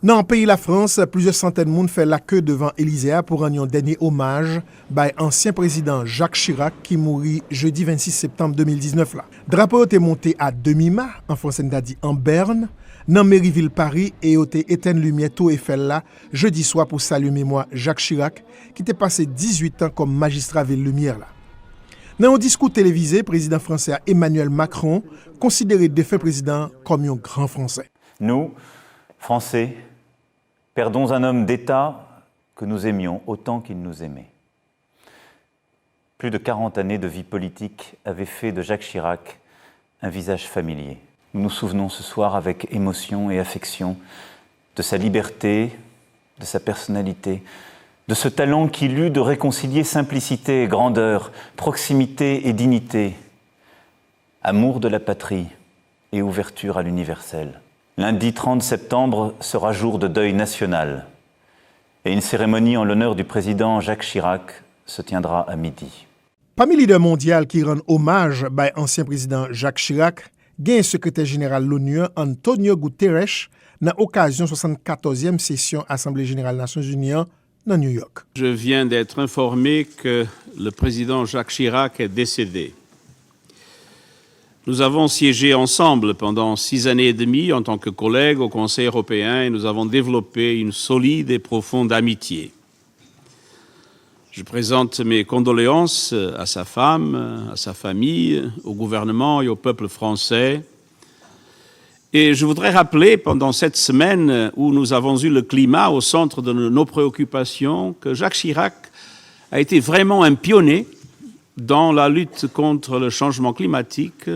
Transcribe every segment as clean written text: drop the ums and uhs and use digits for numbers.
Dans le pays la France, plusieurs centaines de monde fait la queue devant Élysée pour rendre un dernier hommage à l'ancien président Jacques Chirac qui mourit jeudi 26 septembre 2019. Drapeau était monté à demi-mât, en français dit en berne, dans Mairie-Ville Paris et a été éteint lumière tout Eiffel là jeudi soir pour saluer mémoire Jacques Chirac qui était passé 18 ans comme magistrat ville lumière là. Dans un discours télévisé, président français Emmanuel Macron considérait le défunt président comme un grand Français. Nous, Français, perdons un homme d'État que nous aimions autant qu'il nous aimait. Plus de 40 années de vie politique avaient fait de Jacques Chirac un visage familier. Nous nous souvenons ce soir avec émotion et affection de sa liberté, de sa personnalité, de ce talent qu'il eut de réconcilier simplicité et grandeur, proximité et dignité, amour de la patrie et ouverture à l'universel. Lundi 30 septembre sera jour de deuil national et une cérémonie en l'honneur du président Jacques Chirac se tiendra à midi. Parmi les leaders mondiaux qui rendent hommage à l'ancien président Jacques Chirac, il y a un secrétaire général de l'ONU, Antonio Guterres, dans l'occasion de la 74e session Assemblée générale des Nations Unies dans New York. Je viens d'être informé que le président Jacques Chirac est décédé. Nous avons siégé ensemble pendant 6 années et demie en tant que collègues au Conseil européen et nous avons développé une solide et profonde amitié. Je présente mes condoléances à sa femme, à sa famille, au gouvernement et au peuple français. Et je voudrais rappeler, pendant cette semaine où nous avons eu le climat au centre de nos préoccupations, que Jacques Chirac a été vraiment un pionnier dans la lutte contre le changement climatique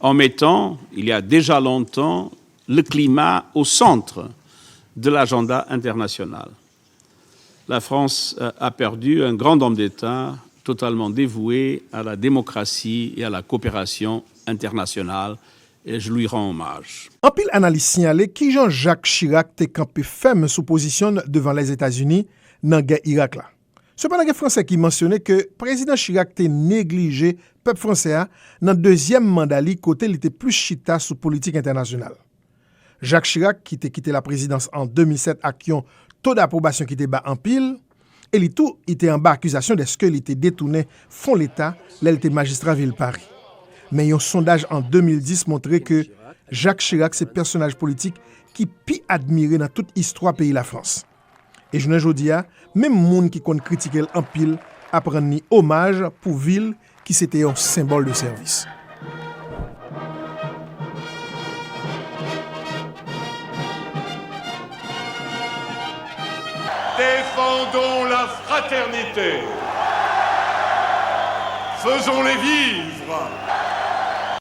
en mettant, il y a déjà longtemps, le climat au centre de l'agenda international. La France a perdu un grand homme d'État totalement dévoué à la démocratie et à la coopération internationale et je lui rends hommage. En pile analyse signalé qui Jean-Jacques Chirac était campé ferme sous position devant les États-Unis dans la guerre Irak là. Cependant, il y a Français qui mentionnait que le président Chirac était négligé le peuple français dans le deuxième mandat, côté il était plus chita sous politique internationale. Jacques Chirac, qui était quitté la présidence en 2007 avec un taux d'approbation qui était bas en pile, et il tout était en bas accusation de ce qu'il était détourné fonds l'État, là il était magistrat ville Paris. Mais un sondage en 2010 montrait que Jacques Chirac c'est personnage politique qui pi admiré dans toute histoire pays la France. Et je ne dis pas, même monde qui compte critiquer en pile apprend ni hommage pour ville qui c'était un symbole de service. Défendons la fraternité. Faisons-les vivre.